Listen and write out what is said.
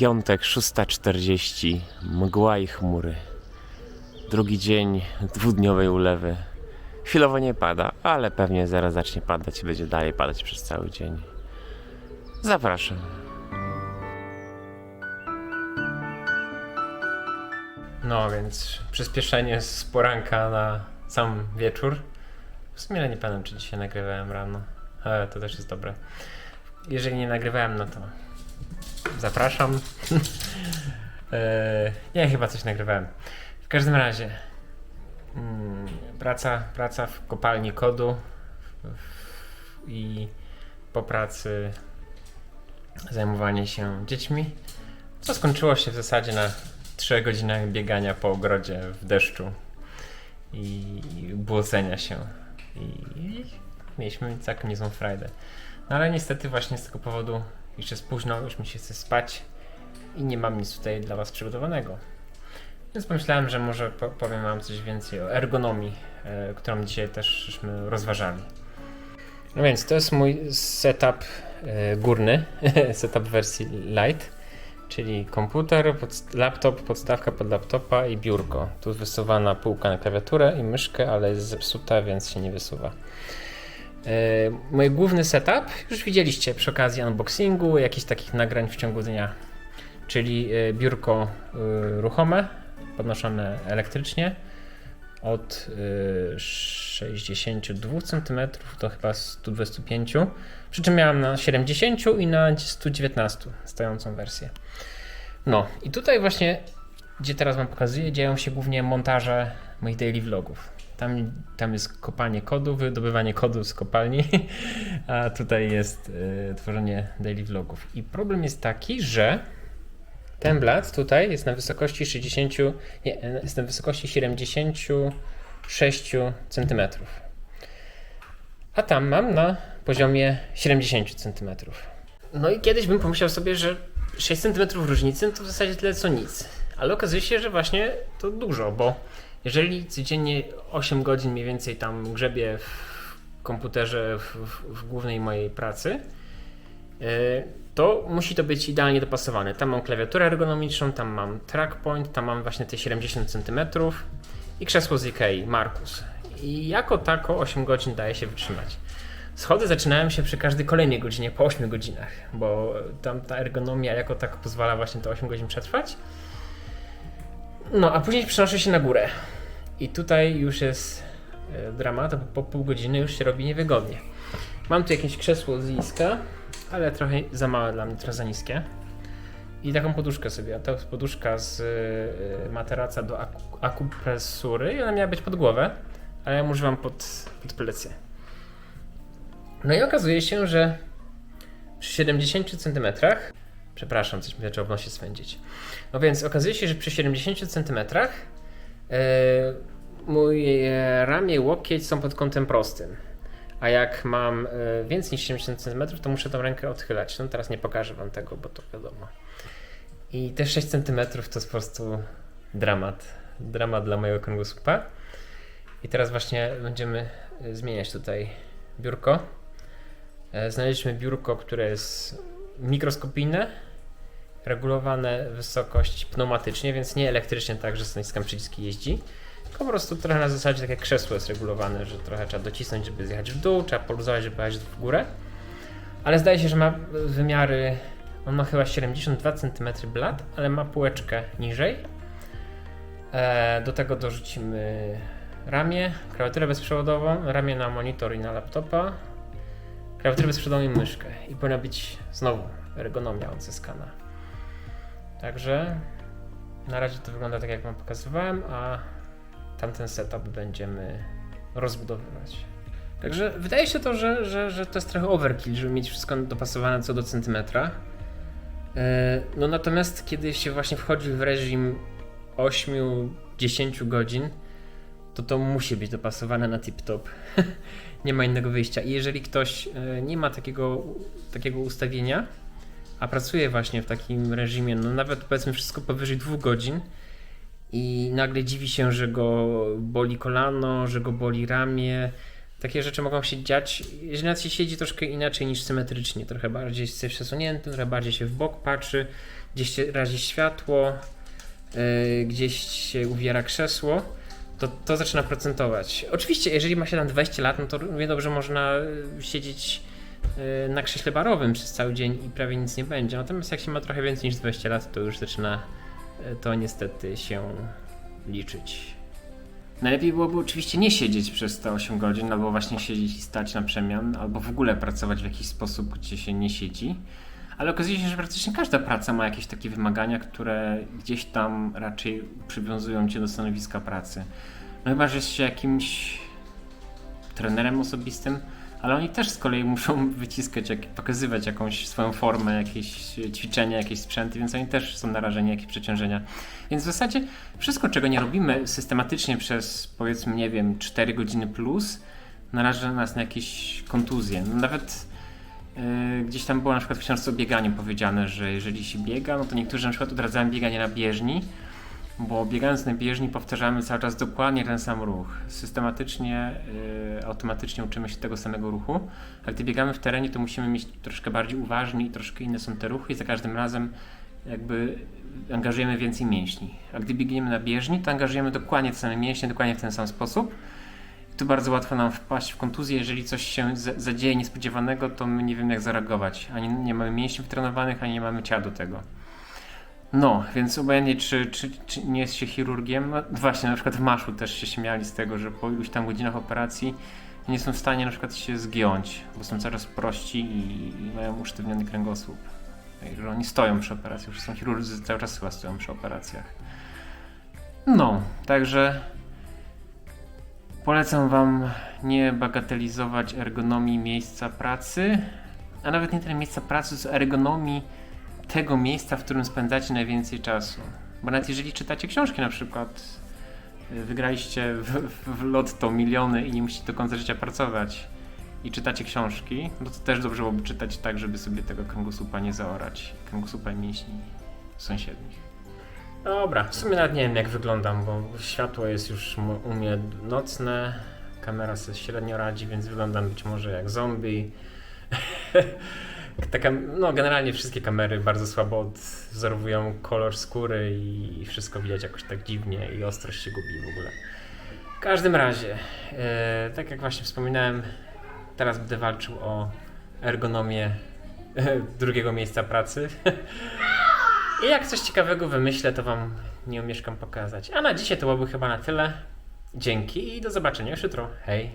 Piątek, 6:40, mgła i chmury. Drugi dzień dwudniowej ulewy. Chwilowo nie pada, ale pewnie zaraz zacznie padać i będzie dalej padać przez cały dzień. Zapraszam. No więc przyspieszenie z poranka na sam wieczór. W sumie nie pamiętam, czy dzisiaj nagrywałem rano, ale to też jest dobre. Jeżeli nie nagrywałem, no to zapraszam. Nie, chyba coś nagrywałem. W każdym razie praca w kopalni kodu i po pracy zajmowanie się dziećmi, co skończyło się w zasadzie na 3 godzinach biegania po ogrodzie w deszczu i błocenia się i mieliśmy całkiem niezłą frajdę. No ale niestety właśnie z tego powodu już jest późno, już mi się chce spać i nie mam nic tutaj dla was przygotowanego. Więc pomyślałem, że może powiem wam coś więcej o ergonomii, którą dzisiaj teżśmy rozważali. No więc to jest mój setup górny, setup wersji light, czyli komputer, laptop, podstawka pod laptopa i biurko. Tu wysuwana półka na klawiaturę i myszkę, ale jest zepsuta, więc się nie wysuwa. Mój główny setup już widzieliście przy okazji unboxingu, jakichś takich nagrań w ciągu dnia, czyli biurko ruchome, podnoszone elektrycznie od 62 cm do chyba 125 cm, przy czym miałem na 70 i na 119 stojącą wersję. No i tutaj właśnie, gdzie teraz wam pokazuję, dzieją się głównie montaże moich daily vlogów. Tam jest kopanie kodu, wydobywanie kodu z kopalni, a tutaj jest tworzenie daily vlogów. I problem jest taki, że ten blat tutaj jest na wysokości 76 cm. A tam mam na poziomie 70 cm. No i kiedyś bym pomyślał sobie, że 6 cm różnicy to w zasadzie tyle co nic. Ale okazuje się, że właśnie to dużo, bo jeżeli codziennie 8 godzin mniej więcej tam grzebię w komputerze w głównej mojej pracy, to musi to być idealnie dopasowane. Tam mam klawiaturę ergonomiczną, tam mam track point, tam mam właśnie te 70 cm i krzesło z Ikei, Markus. I jako tako 8 godzin daje się wytrzymać. Schody zaczynają się przy każdej kolejnej godzinie, po 8 godzinach, bo tam ta ergonomia jako tako pozwala właśnie te 8 godzin przetrwać. No, a później przenoszę się na górę. I tutaj już jest dramat, po pół godziny już się robi niewygodnie. Mam tu jakieś krzesło z Iska, ale trochę za małe dla mnie, trochę za niskie. I taką poduszkę sobie, a to jest poduszka z materaca do akupresury i ona miała być pod głowę, ale ja ją używam pod plecy. No i okazuje się, że przy 70 cm, przepraszam, coś mi zaczęło w nosie swędzić. No więc okazuje się, że przy 70 cm moje ramię i łokieć są pod kątem prostym. A jak mam więcej niż 70 cm, to muszę tą rękę odchylać. No teraz nie pokażę wam tego, bo to wiadomo. I te 6 cm to jest po prostu dramat. Dramat dla mojego kręgosłupa. I teraz właśnie będziemy zmieniać tutaj biurko. Znaleźliśmy biurko, które jest mikroskopijne, regulowane wysokość pneumatycznie, więc nie elektrycznie, tak, że naciskam przyciski jeździ. Tylko po prostu trochę na zasadzie tak jak krzesło jest regulowane, że trochę trzeba docisnąć, żeby zjechać w dół, trzeba poluzować, żeby jechać w górę. Ale zdaje się, że ma wymiary, on ma chyba 72 cm blat, ale ma półeczkę niżej. Do tego dorzucimy ramię, klawiaturę bezprzewodową, ramię na monitor i na laptopa, klawiaturę bezprzewodową i myszkę. I powinna być znowu ergonomia odzyskana. Także na razie to wygląda tak jak wam pokazywałem, a tamten setup będziemy rozbudowywać. Także wydaje się to, że to jest trochę overkill, żeby mieć wszystko dopasowane co do centymetra. No natomiast kiedy się właśnie wchodzi w reżim 8-10 godzin, to musi być dopasowane na tip-top. Nie ma innego wyjścia. I jeżeli ktoś nie ma takiego ustawienia, a pracuje właśnie w takim reżimie, no nawet powiedzmy wszystko powyżej 2 godzin i nagle dziwi się, że go boli kolano, że go boli ramię, takie rzeczy mogą się dziać, jeżeli nawet się siedzi troszkę inaczej niż symetrycznie, trochę bardziej jest przesunięty, trochę bardziej się w bok patrzy, gdzieś się razi światło, gdzieś się uwiera krzesło, to zaczyna procentować. Oczywiście, jeżeli ma się tam 20 lat, no to równie dobrze można siedzieć na krześle barowym przez cały dzień i prawie nic nie będzie. Natomiast jak się ma trochę więcej niż 20 lat, to już zaczyna to niestety się liczyć. Najlepiej byłoby oczywiście nie siedzieć przez te 8 godzin, albo właśnie siedzieć i stać na przemian, albo w ogóle pracować w jakiś sposób, gdzie się nie siedzi. Ale okazuje się, że praktycznie każda praca ma jakieś takie wymagania, które gdzieś tam raczej przywiązują cię do stanowiska pracy. No chyba, że jest się jakimś trenerem osobistym, ale oni też z kolei muszą wyciskać, pokazywać jakąś swoją formę, jakieś ćwiczenia, jakieś sprzęty, więc oni też są narażeni na jakieś przeciążenia. Więc w zasadzie wszystko, czego nie robimy systematycznie przez, powiedzmy, nie wiem, 4 godziny plus, naraża nas na jakieś kontuzje. No nawet gdzieś tam było na przykład w książce o bieganiu powiedziane, że jeżeli się biega, no to niektórzy na przykład odradzają bieganie na bieżni, bo biegając na bieżni powtarzamy cały czas dokładnie ten sam ruch. Systematycznie, automatycznie uczymy się tego samego ruchu, a gdy biegamy w terenie, to musimy mieć troszkę bardziej uważni i troszkę inne są te ruchy i za każdym razem jakby angażujemy więcej mięśni. A gdy biegniemy na bieżni, to angażujemy dokładnie te same mięśnie, dokładnie w ten sam sposób. I tu bardzo łatwo nam wpaść w kontuzję, jeżeli coś się zadzieje niespodziewanego, to my nie wiemy jak zareagować. Ani nie mamy mięśni wytrenowanych, ani nie mamy ciała do tego. No, więc obojętnie czy nie jest się chirurgiem, no właśnie na przykład w Maszu też się śmiali z tego, że po iluś tam godzinach operacji nie są w stanie na przykład się zgiąć, bo są coraz prości i mają usztywniony kręgosłup. Że oni stoją przy operacji, już są chirurdzy, cały czas chyba stoją przy operacjach. No, także polecam wam nie bagatelizować ergonomii miejsca pracy, a nawet nie tyle miejsca pracy, co ergonomii tego miejsca, w którym spędzacie najwięcej czasu. Bo nawet jeżeli czytacie książki, na przykład wygraliście w lotto miliony i nie musicie do końca życia pracować i czytacie książki, no to też dobrze byłoby czytać tak, żeby sobie tego kręgosłupa nie zaorać, kręgosłupa i mięśni sąsiednich. Dobra, w sumie nawet nie wiem jak wyglądam, bo światło jest już u mnie nocne, kamera sobie średnio radzi, więc wyglądam być może jak zombie. Taka, no generalnie wszystkie kamery bardzo słabo odwzorowują kolor skóry i wszystko widać jakoś tak dziwnie i ostrość się gubi w ogóle. W każdym razie, tak jak właśnie wspominałem, teraz będę walczył o ergonomię drugiego miejsca pracy. I jak coś ciekawego wymyślę, to wam nie omieszkam pokazać. A na dzisiaj to byłoby chyba na tyle. Dzięki i do zobaczenia już jutro. Hej!